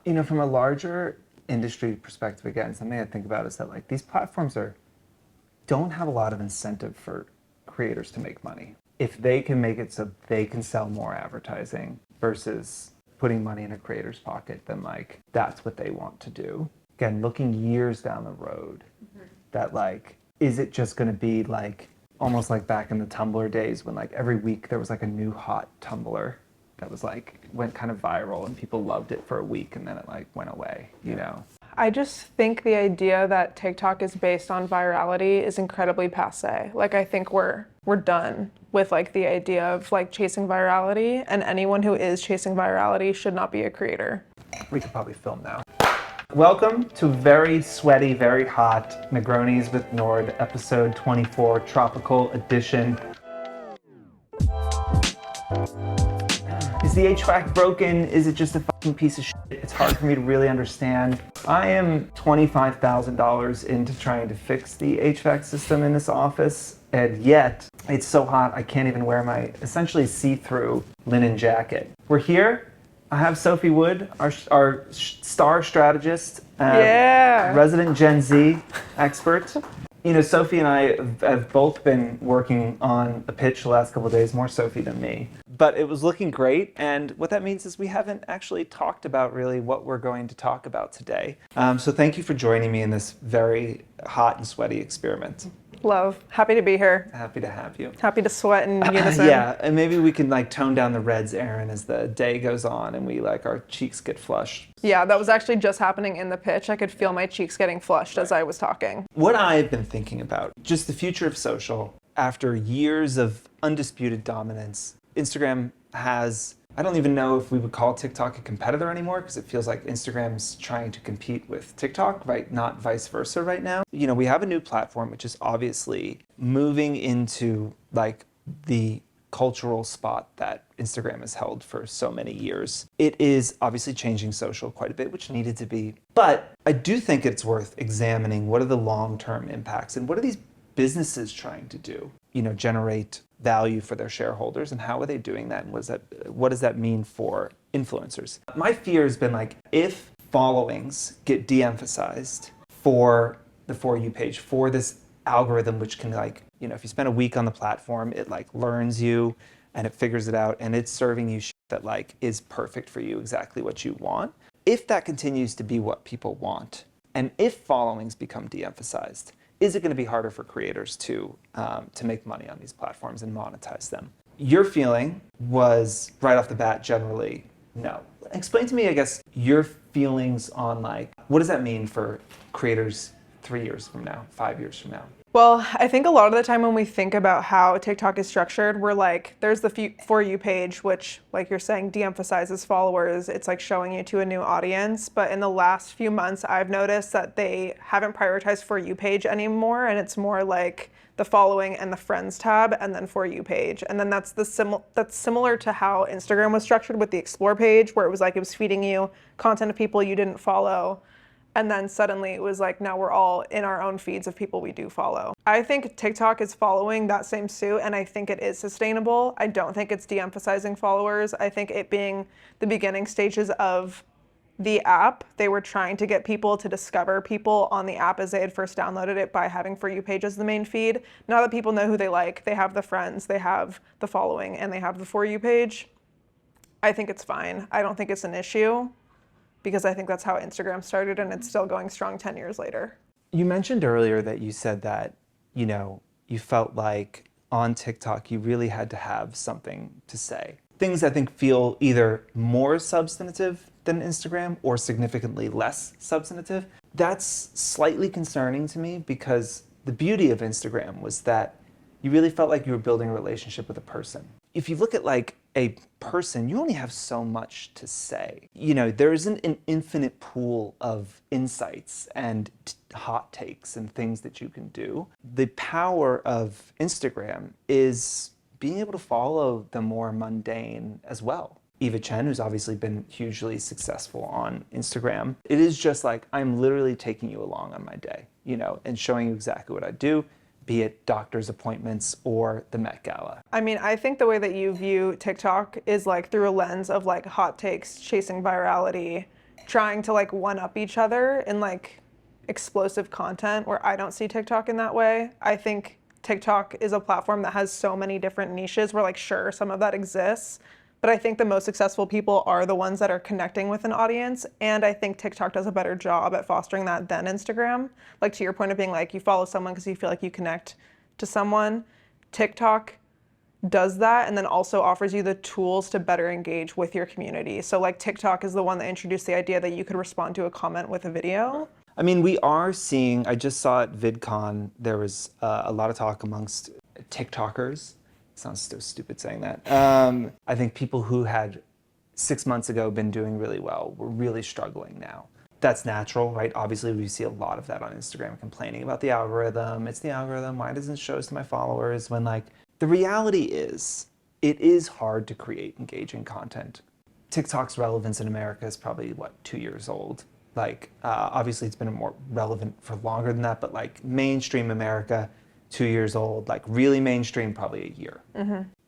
From a larger industry perspective, again, something I think about is that like these platforms don't have a lot of incentive for creators to make money. If they can make it so they can sell more advertising versus putting money in a creator's pocket, then like that's what they want to do. Again, looking years down the road, that like, is it just going to be like almost like back in the Tumblr days when like every week there was like a new hot Tumblr that was like went kind of viral and people loved it for a week and then it like went away, I just think the idea that TikTok is based on virality is incredibly passé. Like I think we're done with like the idea of like chasing virality, and anyone who is chasing virality should not be a creator. We could probably film now. Welcome to very sweaty, very hot Negronis with Nord, episode 24, tropical edition. Is the HVAC broken? Is it just a fucking piece of shit? It's hard for me to really understand. I am $25,000 into trying to fix the HVAC system in this office, and yet it's so hot I can't even wear my essentially see-through linen jacket. We're here. I have Sophie Wood, our star strategist, resident Gen Z expert. Sophie and I have both been working on a pitch the last couple of days, more Sophie than me. But it was looking great, and what that means is we haven't actually talked about really what we're going to talk about today. So thank you for joining me in this very hot and sweaty experiment. Love. Happy to be here. Happy to have you. Happy to sweat in unison. Yeah, and maybe we can like tone down the reds, Erin, as the day goes on and we like our cheeks get flushed. Yeah, that was actually just happening in the pitch. I could feel my cheeks getting flushed as I was talking. What I've been thinking about, just the future of social, after years of undisputed dominance, Instagram has, I don't even know if we would call TikTok a competitor anymore because it feels like Instagram's trying to compete with TikTok, right? Not vice versa right now. We have a new platform which is obviously moving into like the cultural spot that Instagram has held for so many years. It is obviously changing social quite a bit, which needed to be. But I do think it's worth examining what are the long-term impacts and what are these businesses trying to do, generate value for their shareholders, and how are they doing that, and what does that mean for influencers? My fear has been like, if followings get de-emphasized for the For You page, for this algorithm which can like, if you spend a week on the platform, it like learns you and it figures it out and it's serving you shit that like is perfect for you, exactly what you want. If that continues to be what people want, and if followings become de-emphasized, is it going to be harder for creators to make money on these platforms and monetize them? Your feeling was right off the bat generally no. Explain to me, I guess, your feelings on like, what does that mean for creators 3 years from now, 5 years from now? Well, I think a lot of the time when we think about how TikTok is structured, we're like, there's the For You page, which, like you're saying, de-emphasizes followers. It's like showing you to a new audience. But in the last few months, I've noticed that they haven't prioritized For You page anymore. And it's more like the following and the friends tab and then For You page. And then that's similar to how Instagram was structured with the Explore page, where it was like it was feeding you content of people you didn't follow. And then suddenly it was like, now we're all in our own feeds of people we do follow. I think TikTok is following that same suit, and I think it is sustainable. I don't think it's de-emphasizing followers. I think it being the beginning stages of the app, they were trying to get people to discover people on the app as they had first downloaded it by having For You page as the main feed. Now that people know who they like, they have the friends, they have the following, and they have the For You page, I think it's fine. I don't think it's an issue, because I think that's how Instagram started and it's still going strong 10 years later. You mentioned earlier that you said that, you felt like on TikTok you really had to have something to say. Things I think feel either more substantive than Instagram or significantly less substantive. That's slightly concerning to me because the beauty of Instagram was that you really felt like you were building a relationship with a person. If you look at like a person, you only have so much to say. There isn't an infinite pool of insights and hot takes and things that you can do. The power of Instagram is being able to follow the more mundane as well. Eva Chen, who's obviously been hugely successful on Instagram, it is just like, I'm literally taking you along on my day, and showing you exactly what I do, be it doctor's appointments or the Met Gala. I mean, I think the way that you view TikTok is like through a lens of like hot takes, chasing virality, trying to like one up each other in like explosive content, where I don't see TikTok in that way. I think TikTok is a platform that has so many different niches where like sure, some of that exists, but I think the most successful people are the ones that are connecting with an audience, and I think TikTok does a better job at fostering that than Instagram. Like to your point of being like you follow someone because you feel like you connect to someone, TikTok does that and then also offers you the tools to better engage with your community. So like TikTok is the one that introduced the idea that you could respond to a comment with a video. I mean, we are seeing, I just saw at VidCon, there was a lot of talk amongst TikTokers. It sounds so stupid saying that. I think people who had 6 months ago been doing really well were really struggling now. That's natural, right? Obviously, we see a lot of that on Instagram, complaining about the algorithm. It's the algorithm. Why doesn't it show us to my followers? When like, the reality is, it is hard to create engaging content. TikTok's relevance in America is probably, 2 years old? Like, obviously it's been more relevant for longer than that, but like mainstream America, 2 years old, like really mainstream, probably a year.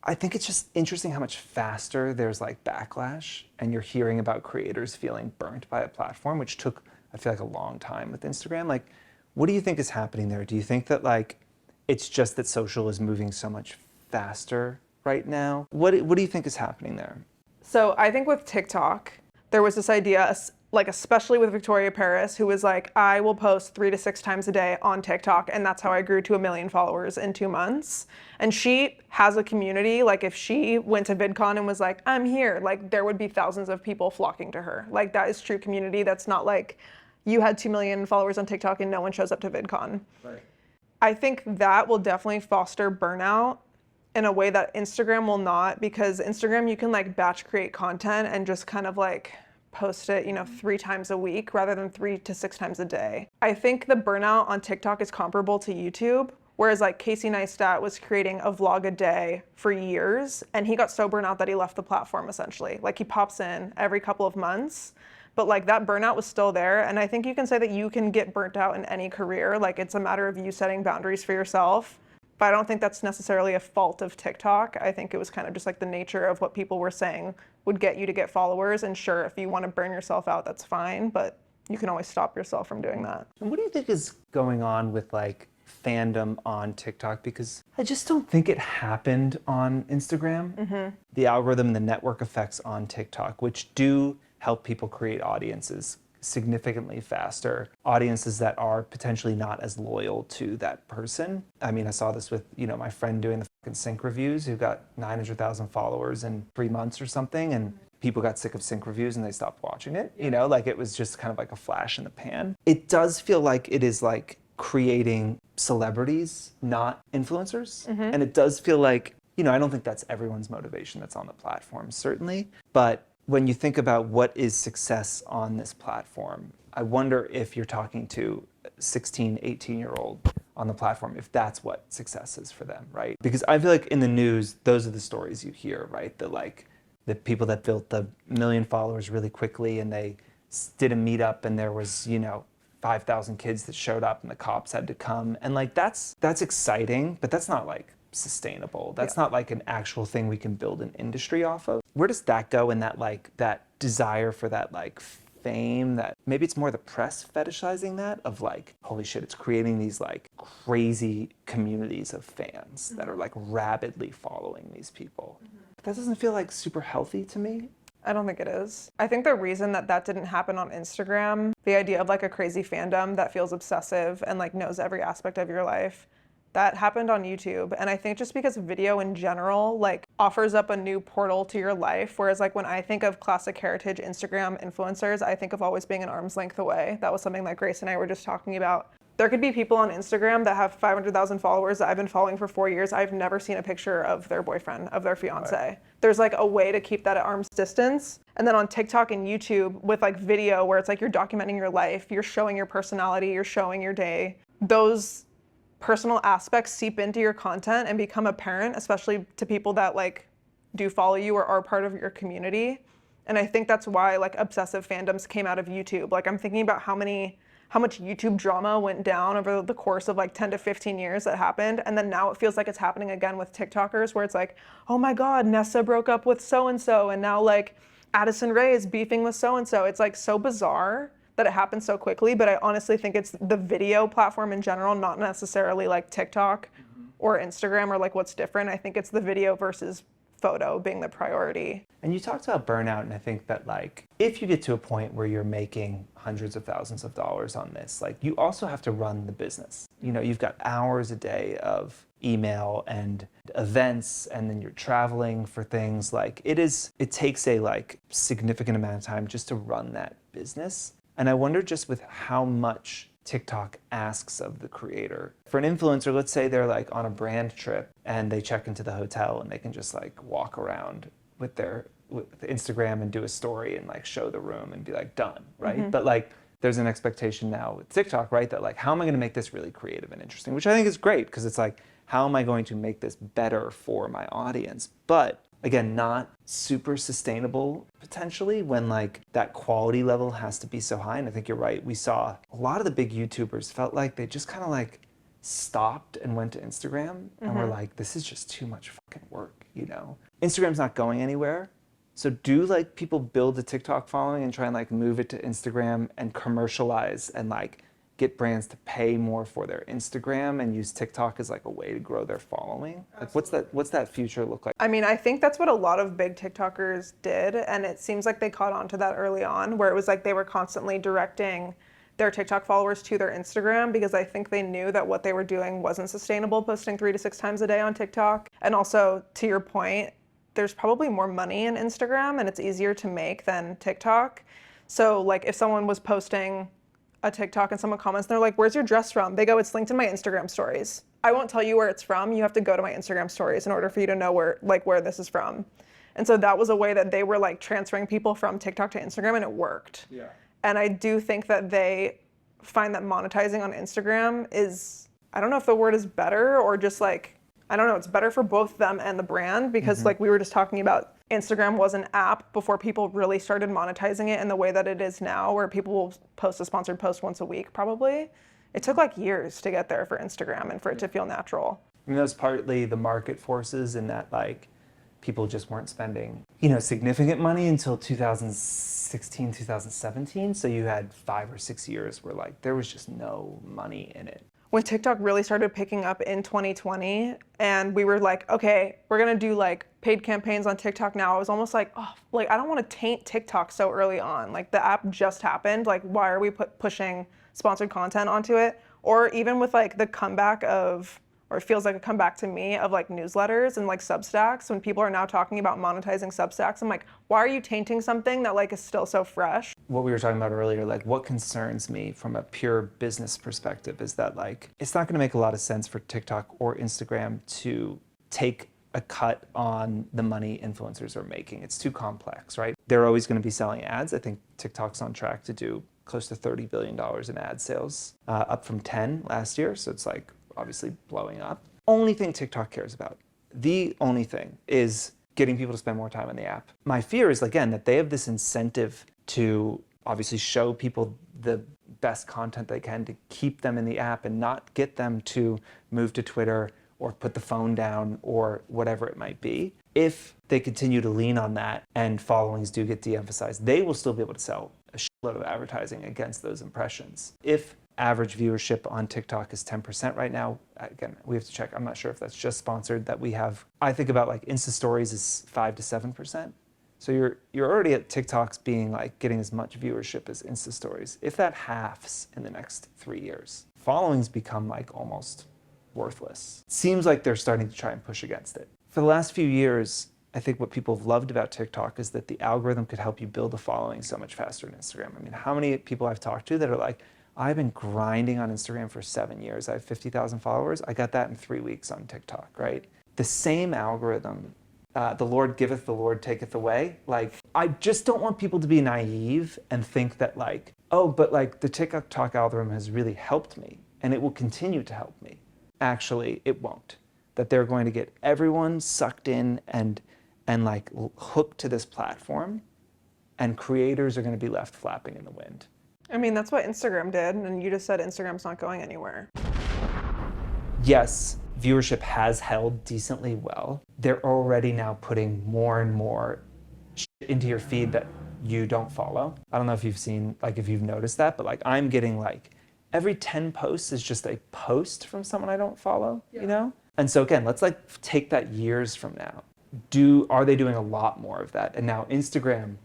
I think it's just interesting how much faster there's like backlash, and you're hearing about creators feeling burnt by a platform, which took, I feel like, a long time with Instagram. Like, what do you think is happening there? Do you think that like, it's just that social is moving so much faster right now? What do you think is happening there? So I think with TikTok, there was this idea, like especially with Victoria Paris, who was like, I will post 3 to 6 times a day on TikTok, and that's how I grew to 1 million followers in 2 months. And she has a community. Like if she went to VidCon and was like, I'm here, like there would be thousands of people flocking to her. Like that is true community. That's not like you had 2 million followers on TikTok and no one shows up to VidCon. Right. I think that will definitely foster burnout in a way that Instagram will not, because Instagram you can like batch create content and just kind of like post it, 3 times a week rather than 3 to 6 times a day. I think the burnout on TikTok is comparable to YouTube, whereas like Casey Neistat was creating a vlog a day for years, and he got so burnt out that he left the platform essentially. Like he pops in every couple of months, but like that burnout was still there. And I think you can say that you can get burnt out in any career. Like it's a matter of you setting boundaries for yourself. But I don't think that's necessarily a fault of TikTok. I think it was kind of just like the nature of what people were saying would get you to get followers. And sure, if you want to burn yourself out, that's fine, but you can always stop yourself from doing that. And what do you think is going on with like fandom on TikTok? Because I just don't think it happened on Instagram. The algorithm and the network effects on TikTok, which do help people create audiences significantly faster, audiences that are potentially not as loyal to that person. I mean, I saw this with, my friend doing the fucking sync reviews, who got 900,000 followers in 3 months or something, and people got sick of sync reviews and they stopped watching it. Like it was just kind of like a flash in the pan. It does feel like it is like creating celebrities, not influencers. And it does feel like, I don't think that's everyone's motivation that's on the platform, certainly, but when you think about what is success on this platform, I wonder if you're talking to a 16, 18-year-old on the platform, if that's what success is for them, right? Because I feel like in the news, those are the stories you hear, right? The people that built the 1 million followers really quickly, and they did a meetup and there was, 5,000 kids that showed up and the cops had to come. And like, that's exciting, but that's not like sustainable. That's not like an actual thing we can build an industry off of. Where does that go in that like that desire for that like fame, that maybe it's more the press fetishizing that of like, holy shit, it's creating these like crazy communities of fans that are like rabidly following these people. That doesn't feel like super healthy to me. I don't think it is. I think the reason that didn't happen on Instagram, the idea of like a crazy fandom that feels obsessive and like knows every aspect of your life, that happened on YouTube. And I think just because video in general like offers up a new portal to your life, whereas like when I think of classic heritage Instagram influencers, I think of always being an arm's length away. That was something that Grace and I were just talking about. There could be people on Instagram that have 500,000 followers that I've been following for 4 years. I've never seen a picture of their boyfriend, of their fiance. Right. There's like a way to keep that at arm's distance. And then on TikTok and YouTube with like video where it's like you're documenting your life, you're showing your personality, you're showing your day. Those personal aspects seep into your content and become apparent, especially to people that like do follow you or are part of your community. And I think that's why like obsessive fandoms came out of YouTube. Like I'm thinking about how much YouTube drama went down over the course of like 10 to 15 years that happened. And then now it feels like it's happening again with TikTokers, where it's like, oh my God, Nessa broke up with so-and-so. And now like Addison Rae is beefing with so-and-so. It's like so bizarre that it happens so quickly, but I honestly think it's the video platform in general, not necessarily like TikTok or Instagram or like what's different. I think it's the video versus photo being the priority. And you talked about burnout, and I think that like if you get to a point where you're making hundreds of thousands of dollars on this, like you also have to run the business. You know, you've got hours a day of email and events, and then you're traveling for things. Like it takes a like significant amount of time just to run that business. And I wonder just with how much TikTok asks of the creator. For an influencer, let's say they're like on a brand trip and they check into the hotel and they can just like walk around with Instagram and do a story and like show the room and be like done, right? But like there's an expectation now with TikTok, right? That like, how am I going to make this really creative and interesting? Which I think is great, because it's like, how am I going to make this better for my audience? But again, not super sustainable potentially when like that quality level has to be so high. And I think you're right. We saw a lot of the big YouTubers felt like they just kind of like stopped and went to Instagram and were like, this is just too much fucking work, you know? Instagram's not going anywhere. So do like people build a TikTok following and try and like move it to Instagram and commercialize and like get brands to pay more for their Instagram and use TikTok as like a way to grow their following? Like what's that future look like? I mean, I think that's what a lot of big TikTokers did, and it seems like they caught on to that early on, where it was like they were constantly directing their TikTok followers to their Instagram, because I think they knew that what they were doing wasn't sustainable, posting 3 to 6 times a day on TikTok. And also, to your point, there's probably more money in Instagram and it's easier to make than TikTok. So like if someone was posting a TikTok and someone comments and they're like, where's your dress from? They go, it's linked in my Instagram stories. I won't tell you where it's from. You have to go to my Instagram stories in order for you to know where this is from. And so that was a way that they were like transferring people from TikTok to Instagram, and it worked. Yeah. And I do think that they find that monetizing on Instagram is, I don't know if the word is better or just like, I don't know, it's better for both them and the brand, because like we were just talking about, Instagram was an app before people really started monetizing it in the way that it is now, where people will post a sponsored post once a week probably. It took like years to get there for Instagram and for it to feel natural. I mean, that was partly the market forces, in that like people just weren't spending, you know, significant money until 2016, 2017. So you had 5 or 6 years where like there was just no money in it. When TikTok really started picking up in 2020, and we were like, okay, we're gonna do like paid campaigns on TikTok now, I was almost like, oh, like I don't want to taint TikTok so early on. Like the app just happened. Like why are we pushing sponsored content onto it? Or even with like the comeback of, or it feels like a comeback to me, of like newsletters and like Substacks, when people are now talking about monetizing Substacks, I'm like, why are you tainting something that like is still so fresh? What we were talking about earlier, like what concerns me from a pure business perspective is that like it's not going to make a lot of sense for TikTok or Instagram to take a cut on the money influencers are making. It's too complex, right? They're always going to be selling ads. I think TikTok's on track to do close to $30 billion in ad sales, up from 10 last year. So it's like obviously blowing up. Only thing TikTok cares about, the only thing, is getting people to spend more time on the app. My fear is, again, that they have this incentive to obviously show people the best content they can to keep them in the app and not get them to move to Twitter or put the phone down or whatever it might be. If they continue to lean on that and followings do get de-emphasized, they will still be able to sell a shitload of advertising against those impressions. If average viewership on TikTok is 10% right now, again, we have to check. I'm not sure if that's just sponsored that we have. I think about like Insta Stories is 5 to 7%. So you're already at TikToks being like getting as much viewership as Insta Stories. If that halves in the next 3 years, followings become like almost worthless. It seems like they're starting to try and push against it. For the last few years, I think what people have loved about TikTok is that the algorithm could help you build a following so much faster than Instagram. I mean, how many people I've talked to that are like, I've been grinding on Instagram for 7 years. I have 50,000 followers. I got that in 3 weeks on TikTok, right? The same algorithm, the Lord giveth, the Lord taketh away. Like, I just don't want people to be naive and think that like, oh, but like the TikTok algorithm has really helped me and it will continue to help me. Actually, it won't. That they're going to get everyone sucked in and like hooked to this platform, and creators are going to be left flapping in the wind. I mean, that's what Instagram did, and you just said Instagram's not going anywhere. Yes, viewership has held decently well. They're already now putting more and more into your feed that you don't follow. I don't know if you've seen, like if you've noticed that, but like I'm getting like every 10 posts is just a post from someone I don't follow, you know? And so again, let's like take that years from now. Are they doing a lot more of that? And now Instagram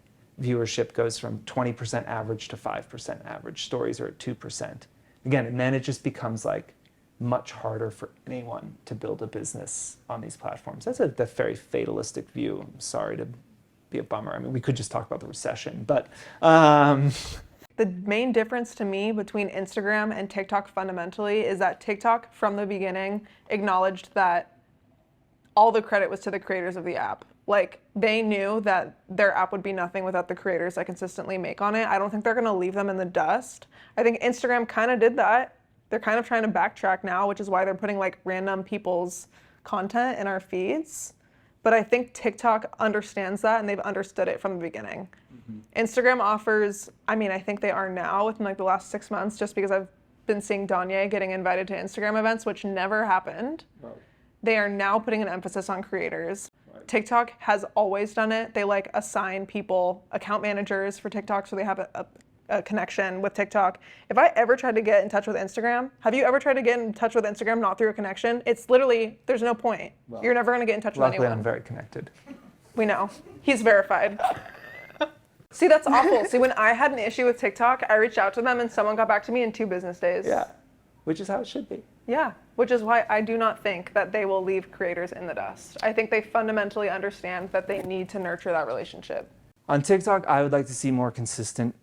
viewership goes from 20% average to 5% average. Stories are at 2%. Again, and then it just becomes like much harder for anyone to build a business on these platforms. That's a very fatalistic view. I'm sorry to be a bummer. I mean, we could just talk about the recession, but the main difference to me between Instagram and TikTok fundamentally is that TikTok from the beginning acknowledged that all the credit was to the creators of the app. Like, they knew that their app would be nothing without the creators that consistently make on it. I don't think they're gonna leave them in the dust. I think Instagram kind of did that. They're kind of trying to backtrack now, which is why they're putting like random people's content in our feeds. But I think TikTok understands that, and they've understood it from the beginning. Instagram offers, I mean, I think they are now within like the last 6 months, just because I've been seeing Danye getting invited to Instagram events, which never happened. Right. They are now putting an emphasis on creators. Right. TikTok has always done it. They like assign people account managers for TikTok, so they have a connection with TikTok. If I ever tried to get in touch with Instagram, have you ever tried to get in touch with Instagram not through a connection? It's literally, there's no point. Well, you're never gonna get in touch with anyone. Luckily, I'm very connected. We know. He's verified. See, that's awful. See, when I had an issue with TikTok, I reached out to them and someone got back to me in 2 business days. Yeah, which is how it should be. Yeah, which is why I do not think that they will leave creators in the dust. I think they fundamentally understand that they need to nurture that relationship. On TikTok, I would like to see more consistent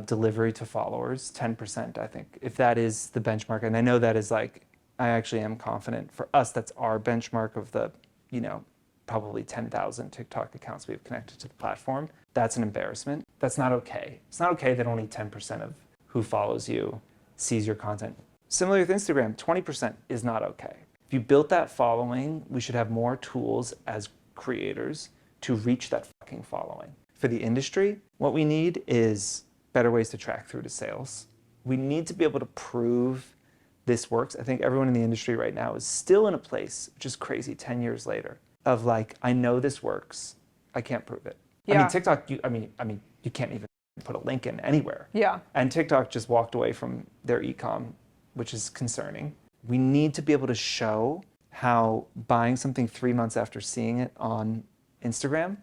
delivery to followers, 10%, I think, if that is the benchmark. And I know that is like, I actually am confident for us, that's our benchmark of the, you know, probably 10,000 TikTok accounts we've connected to the platform. That's an embarrassment. That's not okay. It's not okay that only 10% of who follows you sees your content. Similarly with Instagram, 20% is not okay. If you built that following, we should have more tools as creators to reach that fucking following. For the industry, what we need is better ways to track through to sales. We need to be able to prove this works. I think everyone in the industry right now is still in a place, which is crazy 10 years later, of like, I know this works, I can't prove it. Yeah. I mean, TikTok, you can't even put a link in anywhere. Yeah. And TikTok just walked away from their e-com, which is concerning. We need to be able to show how buying something 3 months after seeing it on Instagram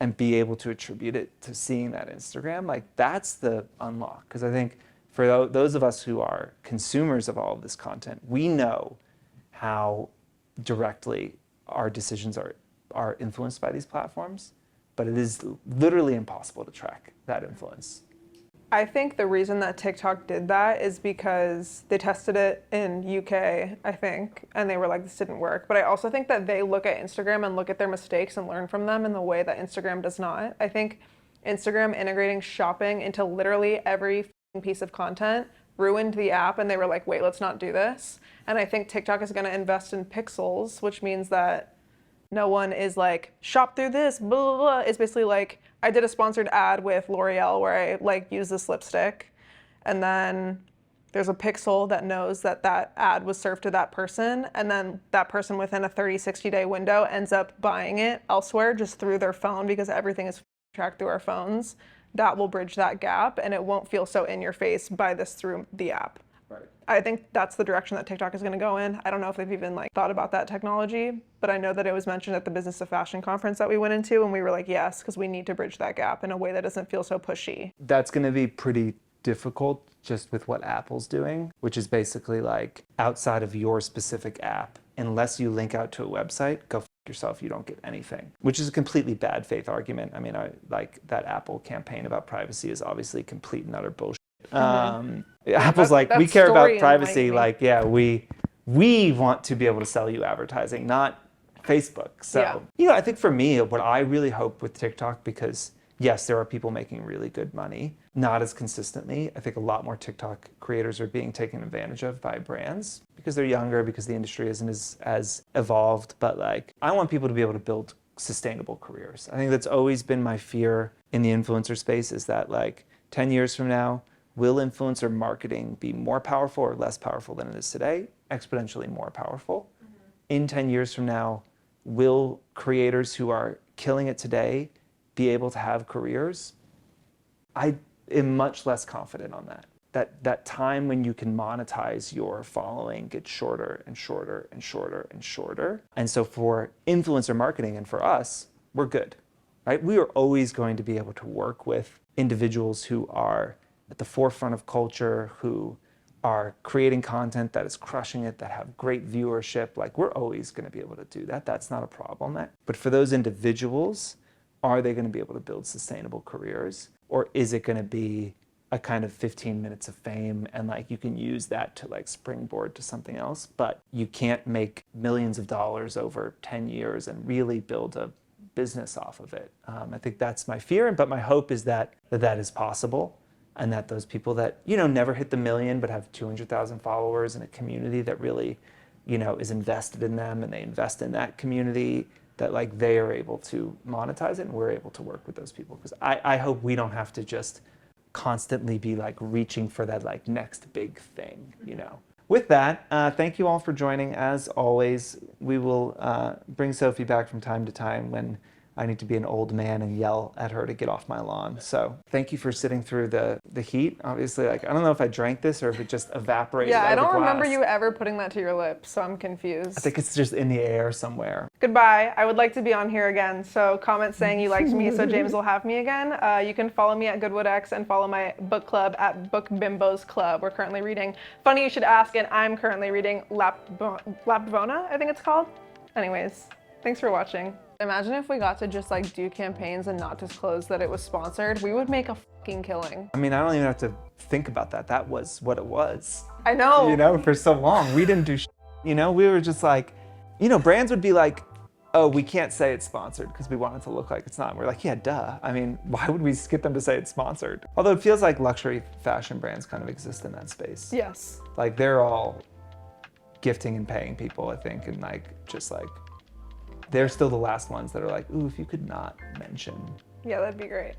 and be able to attribute it to seeing that Instagram, like that's the unlock. Because I think for those of us who are consumers of all of this content, we know how directly our decisions are influenced by these platforms, but it is literally impossible to track that influence. I think the reason that TikTok did that is because they tested it in UK, I think, and they were like, this didn't work. But I also think that they look at Instagram and look at their mistakes and learn from them in the way that Instagram does not. I think Instagram integrating shopping into literally every piece of content ruined the app, and they were like, wait, let's not do this. And I think TikTok is going to invest in pixels, which means that no one is like, shop through this, blah, blah, blah. It's basically like, I did a sponsored ad with L'Oreal where I like use this lipstick, and then there's a pixel that knows that that ad was served to that person, and then that person within a 30, 60-day window ends up buying it elsewhere just through their phone, because everything is tracked through our phones. That will bridge that gap, and it won't feel so in your face, buy this through the app. Right. I think that's the direction that TikTok is going to go in. I don't know if they've even like thought about that technology, but I know that it was mentioned at the Business of Fashion conference that we went into, and we were like, yes, because we need to bridge that gap in a way that doesn't feel so pushy. That's going to be pretty difficult just with what Apple's doing, which is basically like outside of your specific app, unless you link out to a website, go f yourself, you don't get anything, which is a completely bad faith argument. I mean, I like that Apple campaign about privacy is obviously complete and utter bullshit. Apple's like, we care about privacy. Like, yeah, we want to be able to sell you advertising, not Facebook. So, you know, I think for me, what I really hope with TikTok, because yes, there are people making really good money, not as consistently. I think a lot more TikTok creators are being taken advantage of by brands because they're younger, because the industry isn't as evolved. But like, I want people to be able to build sustainable careers. I think that's always been my fear in the influencer space, is that like 10 years from now, will influencer marketing be more powerful or less powerful than it is today? Exponentially more powerful. In 10 years from now, will creators who are killing it today be able to have careers, I am much less confident on that. That time when you can monetize your following gets shorter and shorter and shorter and shorter. And so for influencer marketing and for us, we're good, right? We are always going to be able to work with individuals who are at the forefront of culture, who are creating content that is crushing it, that have great viewership. Like, we're always going to be able to do that. That's not a problem. But for those individuals, are they going to be able to build sustainable careers? Or is it going to be a kind of 15 minutes of fame and like you can use that to like springboard to something else, but you can't make millions of dollars over 10 years and really build a business off of it. I think that's my fear, but my hope is that is possible, and that those people that, you know, never hit the million but have 200,000 followers in a community that really, you know, is invested in them and they invest in that community, that like they are able to monetize it and we're able to work with those people. Because I hope we don't have to just constantly be like reaching for that like next big thing, you know. With that, thank you all for joining. As always, we will bring Sophie back from time to time when I need to be an old man and yell at her to get off my lawn. So thank you for sitting through the heat. Obviously, like, I don't know if I drank this or if it just evaporated Yeah, out I of the don't remember glass. you ever putting that to your lips, so I'm confused. I think it's just in the air somewhere. Goodbye. I would like to be on here again, so comment saying you liked me so James will have me again. You can follow me at GoodwoodX and follow my book club at Book Bimbos Club. We're currently reading Funny You Should Ask, and I'm currently reading Lapvona, I think it's called. Anyways, thanks for watching. Imagine if we got to just like do campaigns and not disclose that it was sponsored. We would make a fucking killing. I mean, I don't even have to think about that. That was what it was. I know. You know, for so long, we didn't do you know, we were just like, you know, brands would be like, oh, we can't say it's sponsored because we want it to look like it's not. We're like, yeah, duh. I mean, why would we get them to say it's sponsored? Although it feels like luxury fashion brands kind of exist in that space. Yes. Like, they're all gifting and paying people, I think, and like, just like, they're still the last ones that are like, ooh, if you could not mention. Yeah, that'd be great.